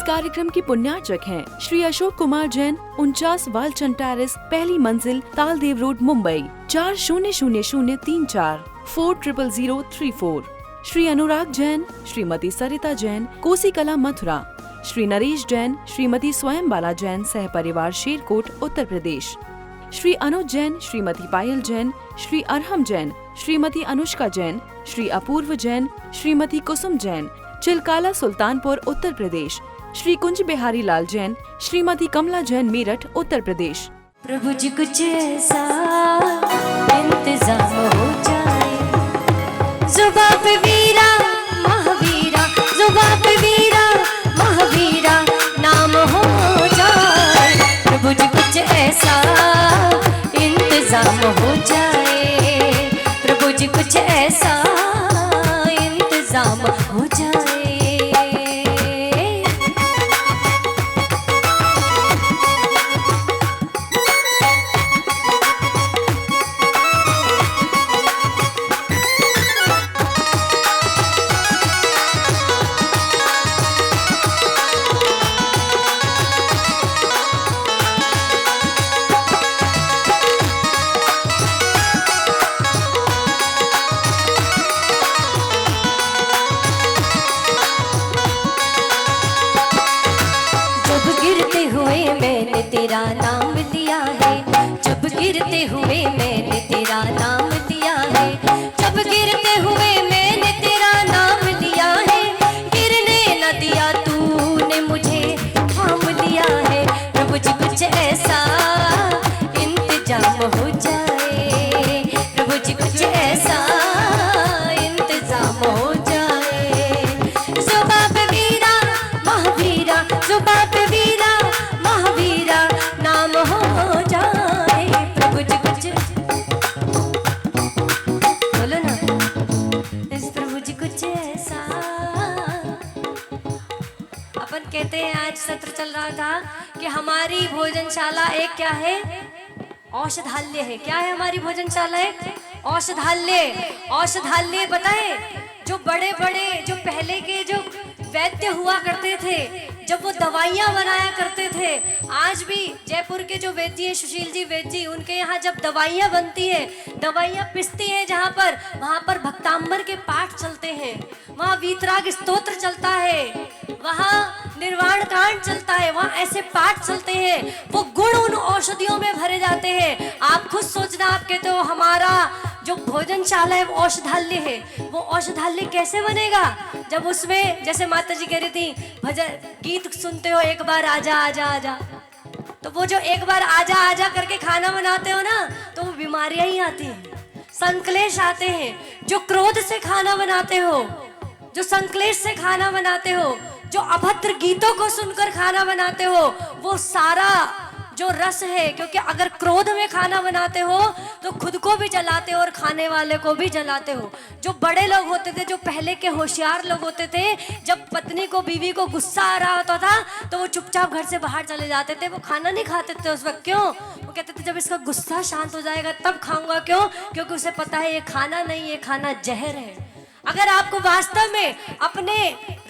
कार्यक्रम की पुण्यार्चक हैं श्री अशोक कुमार जैन, 49 वालचंद टेरेस, पहली मंजिल, तालदेव रोड, मुंबई 400034 400034। श्री अनुराग जैन, श्रीमती सरिता जैन, कोसी कला, मथुरा। श्री नरेश जैन, श्रीमती स्वयंबाला जैन, सह परिवार, शेरकोट, उत्तर प्रदेश। श्री अनुज जैन, श्रीमती पायल जैन, श्री अरहम जैन, श्रीमती अनुष्का जैन, श्री अपूर्व जैन, श्रीमती कुसुम जैन, चिलकाला, सुल्तानपुर, उत्तर प्रदेश। श्री कुंज बिहारी लाल जैन, श्रीमती कमला जैन, मेरठ, उत्तर प्रदेश। प्रभु जी कुछ ऐसा इंतजाम हो जाए, जुबा पे वीरा महावीरा, जुबा पे वीरा महावीरा नाम हो जाए। प्रभु जी कुछ ऐसा इंतजाम हो जाए, प्रभु जी कुछ ऐसा इंतजाम हो जाए। तेरा नाम लिया है, जब गिरते हुए मैंने तेरा नाम लिया है, जब गिरते हुए मैंने तेरा नाम लिया है, गिरने न दिया तूने मुझे थाम लिया है। प्रभु जी कुछ ऐसा इंतजाम हो जाए, प्रभु जी कुछ ऐसा इंतजाम हो जाए। जुबा पे वीरा महावीरा, जुबा पे वीरा महावीरा नाम हो जाए। प्रभु जी कुछ बोलो ना, इस प्रभु जी कुछ ऐसा। अपन कहते हैं, आज सत्र चल रहा था कि हमारी भोजनशाला एक क्या है, औषधालय है। क्या है हमारी भोजनशाला? एक औषधालय। औषधालय पता है, जो बड़े बड़े जो पहले के जो वैद्य हुआ करते थे, जब वो दवाइयाँ बनाया करते थे, आज भी जयपुर के जो वैद्य हैं, सुशील जी वैद्य जी, उनके यहाँ जब दवाइयाँ बनती है, दवाइयाँ पिसती हैं जहाँ पर, वहाँ पर भक्तांबर के पाठ चलते हैं, वहाँ वीतराग स्तोत्र चलता है, वहाँ निर्वाण कांड चलता है, वहाँ ऐसे पाठ चलते हैं, वो गुण उन औषधियों में भरे जाते हैं। आप खुद सोचना, आप कहते हो हमारा जो भोजनशाला है वो औषधालय है। वो औषधालय कैसे बनेगा? जब उसमें जैसे माता जी कह रही थी, भजन गीत सुनते हो, एक बार आजा आजा आजा, तो वो जो एक बार आजा आजा करके खाना बनाते हो ना, तो वो बीमारियां ही आती हैं, संकलेश आते हैं। जो क्रोध से खाना बनाते हो, जो संकलेश से खाना बनाते हो, जो अभद्र गीतों को सुनकर खाना बनाते हो, वो सारा जो रस है, क्योंकि अगर क्रोध में खाना बनाते हो तो खुद को भी जलाते हो और खाने वाले को भी जलाते हो। जो बड़े लोग होते थे, जो पहले के होशियार लोग होते थे, जब पत्नी को, बीवी को गुस्सा आ रहा होता था तो वो चुपचाप घर से बाहर चले जाते थे, वो खाना नहीं खाते थे उस वक्त। क्यों? वो कहते थे जब इसका गुस्सा शांत हो जाएगा तब खाऊंगा। क्यों? क्योंकि उसे पता है ये खाना नहीं, ये खाना जहर है। अगर आपको वास्तव में अपने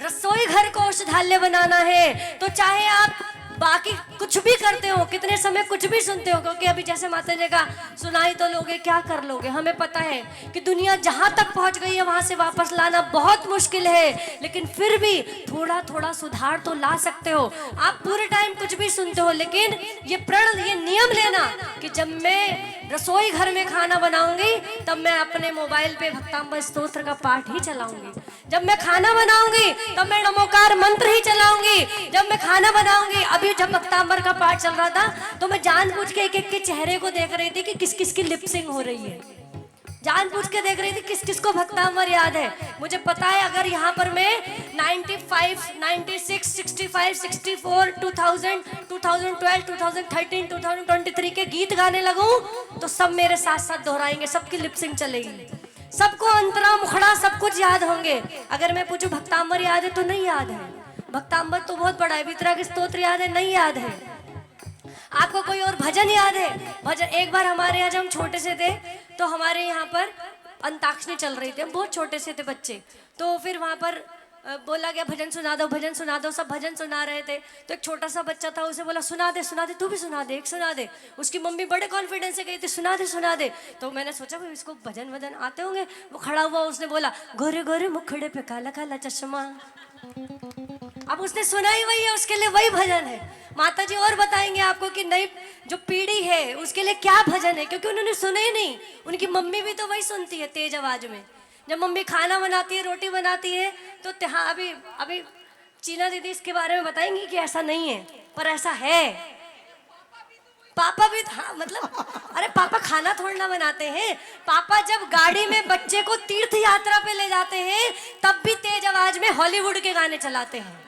रसोई घर को औषधालय बनाना है, तो चाहे आप बाकी कुछ भी करते हो, कितने समय कुछ भी सुनते हो, क्योंकि अभी जैसे माता जी का सुनाई तो लोगे, क्या कर लोगे? हमें पता है कि दुनिया जहां तक पहुंच गई है वहां से वापस लाना बहुत मुश्किल है, लेकिन फिर भी थोड़ा थोड़ा सुधार तो ला सकते हो। आप पूरे टाइम कुछ भी सुनते हो, लेकिन ये प्रण, ये नियम लेना कि जब मैं रसोई घर में खाना बनाऊंगी तब मैं अपने मोबाइल पे भक्तांबर स्तोत्र का पाठ ही चलाऊंगी। जब मैं खाना बनाऊंगी तब मैं नमोकार मंत्र ही चलाऊंगी। जब मैं खाना बनाऊंगी, अभी जब भक्तांबर का पाठ चल रहा था तो मैं जानबूझ के एक एक के चेहरे को देख रही थी कि किस किस की लिपसिंग हो रही है, जानबूझ के देख रही थी किस किस को भक्तांबर याद है। मुझे पता है अगर यहाँ पर मैं 95, 96, 65, 64, 2000, 2012, 2013, 2023 के गीत गाने लगूं तो सब मेरे साथ साथ दोहराएंगे, सबकी लिपसिंग चलेगी, सबको अंतरा मुखड़ा सब कुछ याद होंगे। अगर मैं पूछूं भक्तांबर याद है तो नहीं याद है। भक्तांबर तो बहुत बड़ा है, वीतराग स्तोत्र याद है, नहीं याद है। आपको कोई और भजन याद है? भजन एक बार हमारे यहाँ जब हम छोटे से थे तो हमारे यहाँ पर अंताक्षरी चल रही थी, हम बहुत छोटे से थे बच्चे, तो फिर वहाँ पर बोला गया भजन सुना दो, भजन सुना दो। सब भजन सुना रहे थे, तो एक छोटा सा बच्चा था, उसे बोला सुना दे, तू भी सुना दे, एक सुना दे। उसकी मम्मी बड़े कॉन्फिडेंस से गई थी, सुना दे। तो मैंने सोचा भाई इसको भजन वजन आते होंगे। वो खड़ा हुआ, उसने बोला गोरे गोरे मुखड़े पे काला काला चश्मा। अब उसने सुना ही वही है, उसके लिए वही भजन है। माता जी और बताएंगे आपको कि नई जो पीढ़ी है उसके लिए क्या भजन है, क्योंकि उन्होंने सुने ही नहीं। उनकी मम्मी भी तो वही सुनती है तेज आवाज में। जब मम्मी खाना बनाती है, रोटी बनाती है, तो हाँ अभी चीना दीदी इसके बारे में बताएंगी कि ऐसा नहीं है, पर ऐसा है। पापा भी हाँ, मतलब अरे पापा खाना थोड़ा ना बनाते हैं। पापा जब गाड़ी में बच्चे को तीर्थ यात्रा पे ले जाते हैं, तब भी तेज आवाज में हॉलीवुड के गाने चलाते हैं?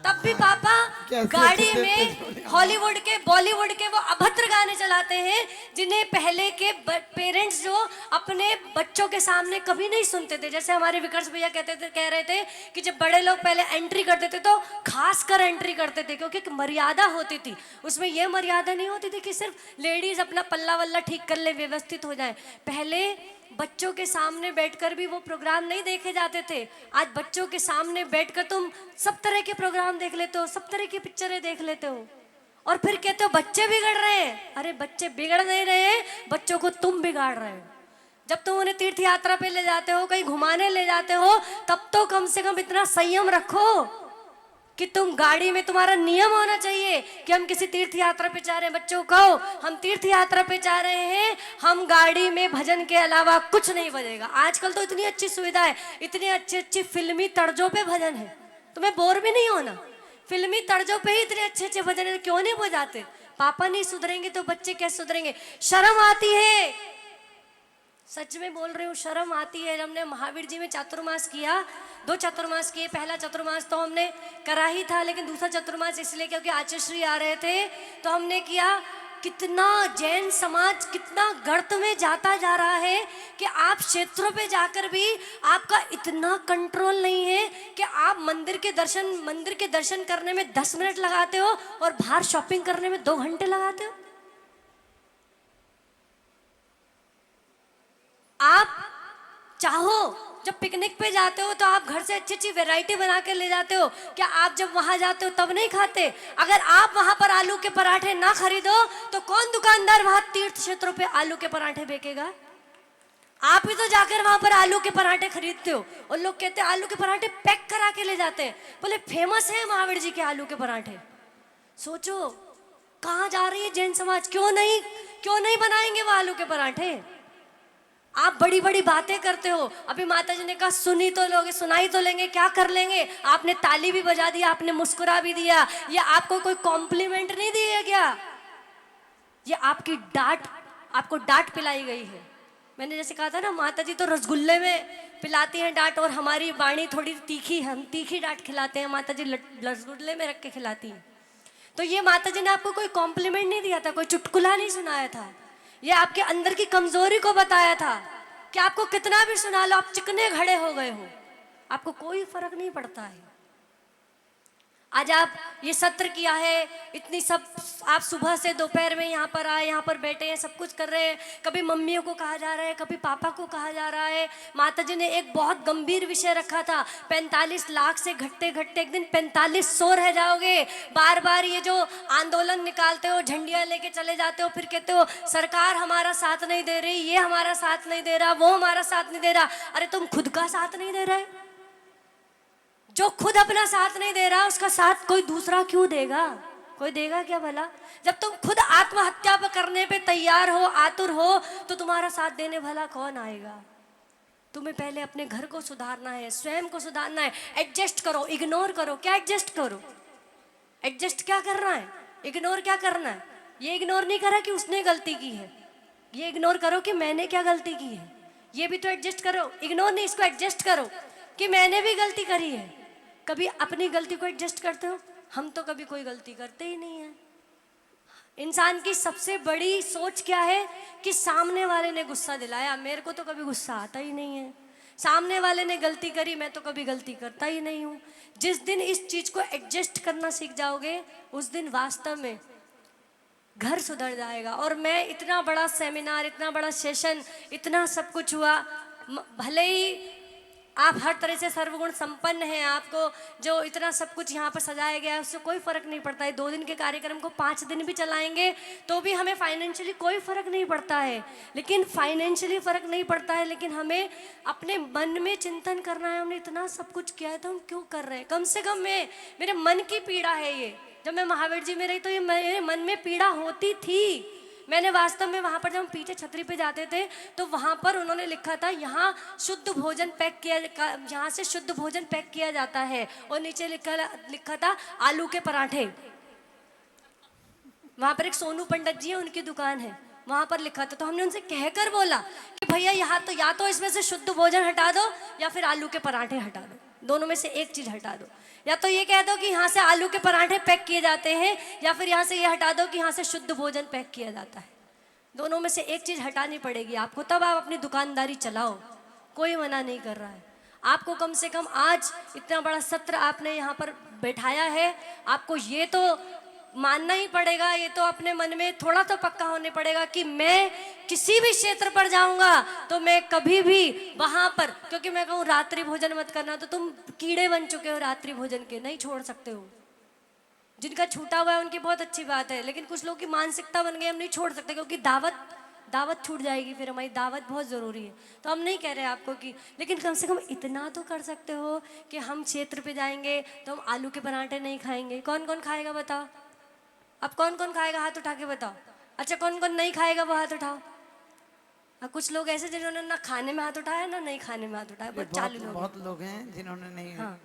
तब भी पापा गाड़ी में हॉलीवुड के, बॉलीवुड के वो अभद्र गाने चलाते हैं, जिन्हें पहले के पेरेंट्स जो अपने बच्चों के सामने कभी नहीं सुनते थे। जैसे हमारे विकर्ष भैया कह रहे थे कि जब बड़े लोग पहले एंट्री करते थे तो खास कर एंट्री करते थे, क्योंकि एक मर्यादा होती थी। उसमें यह मर्यादा नहीं होती थी कि सिर्फ लेडीज अपना पल्ला वल्ला ठीक कर ले, व्यवस्थित हो जाए। पहले बच्चों के सामने बैठकर भी वो प्रोग्राम नहीं देखे जाते थे। आज बच्चों के सामने बैठकर तुम सब तरह के प्रोग्राम देख लेते हो, सब तरह की पिक्चरें देख लेते हो, और फिर कहते हो बच्चे बिगड़ रहे हैं। अरे बच्चे बिगड़ नहीं रहे, बच्चों को तुम बिगाड़ रहे हो। जब तुम उन्हें तीर्थ यात्रा पे ले जाते हो, कहीं घुमाने ले जाते हो, तब तो कम से कम इतना संयम रखो कि तुम गाड़ी में, तुम्हारा नियम होना चाहिए कि हम किसी तीर्थ यात्रा पे जा रहे हैं, बच्चों को हम तीर्थ यात्रा पे जा रहे हैं, हम गाड़ी में भजन के अलावा कुछ नहीं बजेगा। आजकल तो इतनी अच्छी सुविधा है, इतनी अच्छी फिल्मी तर्जों पे भजन है, तुम्हें बोर भी नहीं होना। फिल्मी तर्जों पे ही इतने अच्छे भजन है, क्यों नहीं बजाते? पापा नहीं सुधरेंगे तो बच्चे कैसे सुधरेंगे? शर्म आती है, सच में बोल रही हूँ, शर्म आती है। हमने महावीर जी में चातुर्मास किया, 2 चातुर्मास किए। पहला चातुर्मास तो हमने करा ही था, लेकिन दूसरा चातुर्मास इसलिए क्योंकि आचार्यश्री आ रहे थे, तो हमने किया। कितना जैन समाज कितना गर्त में जाता जा रहा है कि आप क्षेत्रों पे जाकर भी आपका इतना कंट्रोल नहीं है कि आप मंदिर के दर्शन करने में 10 मिनट लगाते हो और बाहर शॉपिंग करने में 2 घंटे लगाते हो। आप चाहो जब पिकनिक पे जाते हो तो आप घर से अच्छी वैरायटी बना के ले जाते हो, क्या आप जब वहां जाते हो तब नहीं खाते? अगर आप वहां पर आलू के पराठे ना खरीदो तो कौन दुकानदार वहां तीर्थ क्षेत्रों पे आलू के पराठे बेचेगा? आप ही तो जाकर वहां पर आलू के पराठे खरीदते हो, और लोग कहते हैं आलू के पराठे पैक करा के ले जाते हैं, बोले फेमस है महावीर जी के आलू के पराठे। सोचो कहाँ जा रही है जैन समाज? क्यों नहीं बनाएंगे वो आलू के पराठे? आप बड़ी बड़ी बातें करते हो। अभी माता जी ने कहा सुनी तो लोगे, सुनाई तो लेंगे, क्या कर लेंगे? आपने ताली भी बजा दिया, आपने मुस्कुरा भी दिया, ये आपको कोई कॉम्प्लीमेंट नहीं दिया गया, ये आपको डांट पिलाई गई है। मैंने जैसे कहा था ना, माता जी तो रसगुल्ले में पिलाती हैं डांट, और हमारी वाणी थोड़ी तीखी, हम तीखी डांट खिलाते हैं, माता जी रसगुल्ले में रख के खिलाती हैं। तो ये माता जी ने आपको कोई कॉम्प्लीमेंट नहीं दिया था, कोई चुटकुला नहीं सुनाया था, ये आपके अंदर की कमजोरी को बताया था कि आपको कितना भी सुना लो आप चिकने घड़े हो गए हो, आपको कोई फर्क नहीं पड़ता है। आज आप ये सत्र किया है, इतनी सब आप सुबह से दोपहर में यहाँ पर आए, यहाँ पर बैठे हैं, सब कुछ कर रहे हैं। कभी मम्मियों को कहा जा रहा है, कभी पापा को कहा जा रहा है। माता जी ने एक बहुत गंभीर विषय रखा था, 45 लाख से घटते घटते एक दिन 4500 रह जाओगे। बार बार ये जो आंदोलन निकालते हो, झंडियाँ लेके चले जाते हो, फिर कहते हो सरकार हमारा साथ नहीं दे रही, ये हमारा साथ नहीं दे रहा, वो हमारा साथ नहीं दे रहा। अरे तुम खुद का साथ नहीं दे रहे? जो खुद अपना साथ नहीं दे रहा उसका साथ कोई दूसरा क्यों देगा? कोई देगा क्या भला? जब तुम खुद आत्महत्या करने पे तैयार हो, आतुर हो, तो तुम्हारा साथ देने भला कौन आएगा? तुम्हें पहले अपने घर को सुधारना है, स्वयं को सुधारना है। एडजस्ट करो, इग्नोर करो। क्या एडजस्ट करो? एडजस्ट क्या करना है? इग्नोर क्या करना है? ये इग्नोर नहीं करा कि उसने गलती की है, ये इग्नोर करो कि मैंने क्या गलती की है। ये भी तो एडजस्ट करो, इग्नोर नहीं, इसको एडजस्ट करो कि मैंने भी गलती करी है। कभी अपनी गलती को एडजस्ट करते हो? हम तो कभी कोई गलती करते ही नहीं है। इंसान की सबसे बड़ी सोच क्या है कि सामने वाले ने गुस्सा दिलाया, मेरे को तो कभी गुस्सा आता ही नहीं है। सामने वाले ने गलती करी, मैं तो कभी गलती करता ही नहीं हूँ। जिस दिन इस चीज को एडजस्ट करना सीख जाओगे, उस दिन वास्तव में घर सुधर जाएगा। और मैं इतना बड़ा सेमिनार, इतना बड़ा सेशन, इतना सब कुछ हुआ, भले ही आप हर तरह से सर्वगुण संपन्न हैं, आपको जो इतना सब कुछ यहाँ पर सजाया गया है उससे कोई फर्क नहीं पड़ता है। 2 दिन के कार्यक्रम को 5 दिन भी चलाएंगे तो भी हमें फाइनेंशियली कोई फर्क नहीं पड़ता है। लेकिन फाइनेंशियली फर्क नहीं पड़ता है, लेकिन हमें अपने मन में चिंतन करना है, हमने इतना सब कुछ किया है तो हम क्यों कर रहे हैं। कम से कम मेरे मन की पीड़ा है ये। जब मैं महावीर जी में रही तो ये मेरे मन में पीड़ा होती थी। मैंने वास्तव में वहाँ पर जब हम पीछे छतरी पे जाते थे तो वहाँ पर उन्होंने लिखा था यहाँ शुद्ध भोजन पैक किया, यहाँ से शुद्ध भोजन पैक किया जाता है, और नीचे लिखा था आलू के पराठे। वहाँ पर एक सोनू पंडित जी है, उनकी दुकान है, वहाँ पर लिखा था। तो हमने उनसे कहकर बोला कि भैया यहाँ तो या तो इसमें से शुद्ध भोजन हटा दो या फिर आलू के पराठे हटा दो, दोनों में से एक चीज़ हटा दो। या तो ये कह दो कि यहाँ से आलू के पराठे पैक किए जाते हैं, या फिर यहाँ से ये हटा दो कि यहाँ से शुद्ध भोजन पैक किया जाता है। दोनों में से एक चीज़ हटानी पड़ेगी आपको, तब आप अपनी दुकानदारी चलाओ। कोई मना नहीं कर रहा है आपको। कम से कम आज इतना बड़ा सत्र आपने यहाँ पर बैठाया है, आपको ये तो मानना ही पड़ेगा, ये तो अपने मन में थोड़ा तो पक्का होने पड़ेगा कि मैं किसी भी क्षेत्र पर जाऊंगा तो मैं कभी भी वहां पर, क्योंकि मैं कहूँ रात्रि भोजन मत करना, तो तुम कीड़े बन चुके हो रात्रि भोजन के, नहीं छोड़ सकते हो। जिनका छूटा हुआ है उनकी बहुत अच्छी बात है, लेकिन कुछ लोग की मानसिकता बन गई हम नहीं छोड़ सकते, क्योंकि दावत छूट जाएगी, फिर हमारी दावत बहुत ज़रूरी है। तो हम नहीं कह रहे आपको कि, लेकिन कम से कम इतना तो कर सकते हो कि हम क्षेत्र पे जाएंगे तो हम आलू के पराठे नहीं खाएंगे। कौन कौन खाएगा बताओ? अब कौन कौन खाएगा हाथ उठा के बताओ। अच्छा, कौन कौन नहीं खाएगा वो हाथ उठाओ। अब कुछ लोग ऐसे जिन्होंने ना खाने में हाथ उठाया ना नहीं खाने में हाथ उठाया, बहुत लोग हैं जिन्होंने नहीं। हाँ,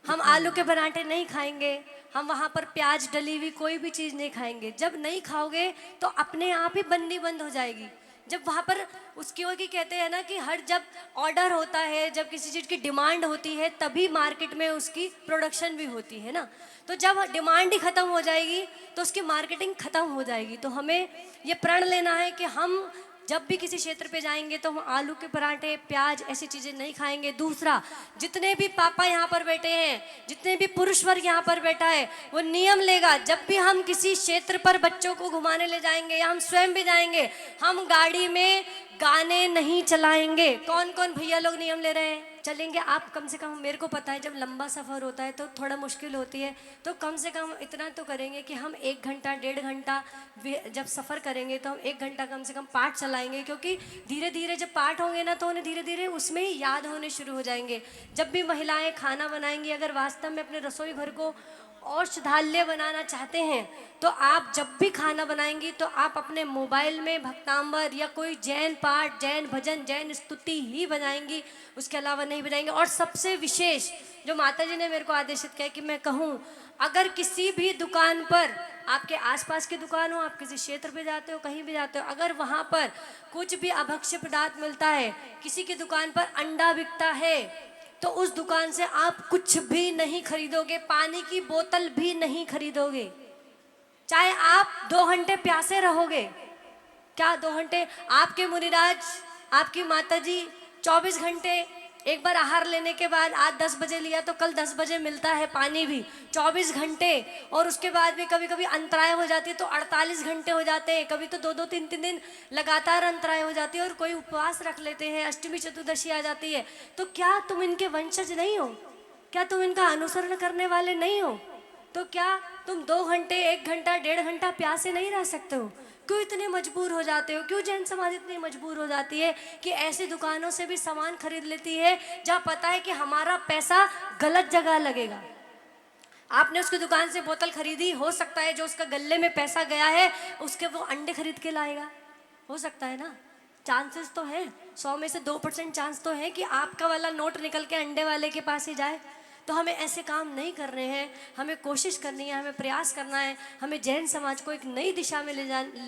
हम आलू के पराठे नहीं खाएंगे, हम वहाँ पर प्याज डली हुई कोई भी चीज़ नहीं खाएंगे। जब नहीं खाओगे तो अपने आप ही बननी बंद हो जाएगी। जब वहाँ पर उसकी ओर की कहते हैं ना कि हर जब ऑर्डर होता है, जब किसी चीज़ की डिमांड होती है तभी मार्केट में उसकी प्रोडक्शन भी होती है ना। तो जब डिमांड ही ख़त्म हो जाएगी तो उसकी मार्केटिंग ख़त्म हो जाएगी। तो हमें ये प्रण लेना है कि हम जब भी किसी क्षेत्र पे जाएंगे तो हम आलू के पराठे, प्याज, ऐसी चीज़ें नहीं खाएंगे। दूसरा, जितने भी पापा यहाँ पर बैठे हैं, जितने भी पुरुष वर्ग यहाँ पर बैठा है, वो नियम लेगा जब भी हम किसी क्षेत्र पर बच्चों को घुमाने ले जाएंगे या हम स्वयं भी जाएंगे, हम गाड़ी में गाने नहीं चलाएंगे। कौन कौन भैया लोग नियम ले रहे हैं? चलेंगे आप कम से कम। मेरे को पता है जब लंबा सफ़र होता है तो थोड़ा मुश्किल होती है, तो कम से कम इतना तो करेंगे कि हम 1 घंटा 1.5 घंटा जब सफ़र करेंगे तो हम 1 घंटा कम से कम पाठ चलाएंगे, क्योंकि धीरे धीरे जब पाठ होंगे ना तो उन्हें धीरे धीरे उसमें ही याद होने शुरू हो जाएंगे। जब भी महिलाएं खाना बनाएंगी, अगर वास्तव में अपने रसोई घर को औषधालय बनाना चाहते हैं तो आप जब भी खाना बनाएंगी तो आप अपने मोबाइल में भक्तांबर या कोई जैन पाठ, जैन भजन, जैन स्तुति ही बनाएंगी, उसके अलावा नहीं बनाएंगे। और सबसे विशेष जो माता जी ने मेरे को आदेशित किया कि मैं कहूँ, अगर किसी भी दुकान पर, आपके आसपास की दुकान हो, आप किसी क्षेत्र पे जाते हो, कहीं भी जाते हो, अगर वहाँ पर कुछ भी अभक्ष्य पदार्थ मिलता है, किसी की दुकान पर अंडा बिकता है, तो उस दुकान से आप कुछ भी नहीं खरीदोगे, पानी की बोतल भी नहीं खरीदोगे। चाहे आप 2 घंटे प्यासे रहोगे, क्या 2 घंटे? आपके मुनिराज, आपकी माताजी 24 घंटे एक बार आहार लेने के बाद, आज 10 बजे लिया तो कल 10 बजे मिलता है पानी भी, 24 घंटे। और उसके बाद भी कभी कभी अंतराय हो जाती है तो 48 घंटे हो जाते हैं, कभी तो 2-2, 3-3 दिन लगातार अंतराय हो जाती है, और कोई उपवास रख लेते हैं, अष्टमी चतुर्दशी आ जाती है। तो क्या तुम इनके वंशज नहीं हो? क्या तुम इनका अनुसरण करने वाले नहीं हो? तो क्या तुम 2 घंटे, 1 घंटा, 1.5 घंटा प्यासे नहीं रह सकते हो? क्यों इतने मजबूर हो जाते हो? क्यों जैन समाज इतनी मजबूर हो जाती है कि ऐसी दुकानों से भी सामान खरीद लेती है जहाँ पता है कि हमारा पैसा गलत जगह लगेगा? आपने उसकी दुकान से बोतल खरीदी, हो सकता है जो उसका गले में पैसा गया है उसके वो अंडे खरीद के लाएगा, हो सकता है ना। चांसेस तो है, 100 में से 2% चांस तो है कि आपका वाला नोट निकल के अंडे वाले के पास ही जाए। तो हमें ऐसे काम नहीं करने हैं, हमें कोशिश करनी है, हमें प्रयास करना है, हमें जैन समाज को एक नई दिशा में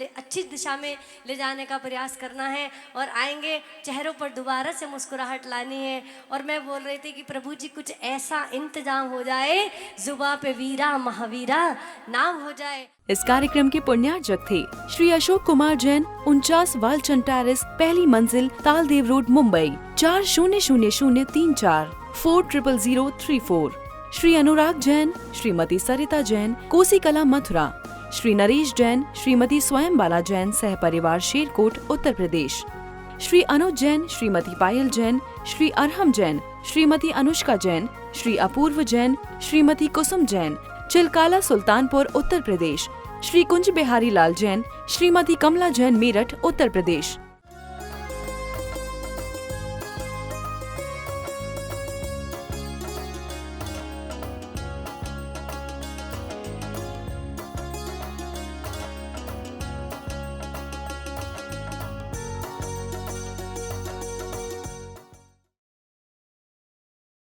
अच्छी दिशा में ले जाने का प्रयास करना है। और आएंगे, चेहरों पर दोबारा से मुस्कुराहट लानी है। और मैं बोल रही थी कि प्रभु जी कुछ ऐसा इंतजाम हो जाए, जुबां पे वीरा महावीरा नाम हो जाए। इस कार्यक्रम के पुण्यार्जक थे श्री अशोक कुमार जैन, 49 वालचंद टेरेस, पहली मंजिल, तालदेव रोड, मुंबई 400034 400034। श्री अनुराग जैन, श्रीमती सरिता जैन, कोसी कला, मथुरा। श्री नरेश जैन, श्रीमती स्वयं बाला जैन, सह परिवार, शेरकोट, उत्तर प्रदेश। श्री अनुज जैन, श्रीमती पायल जैन, श्री अरहम जैन, श्रीमती अनुष्का जैन, श्री अपूर्व जैन, श्रीमती कुसुम जैन, चिलकाला सुल्तानपुर उत्तर प्रदेश। श्री कुंज बिहारी लाल जैन, श्रीमती कमला जैन मेरठ उत्तर प्रदेश।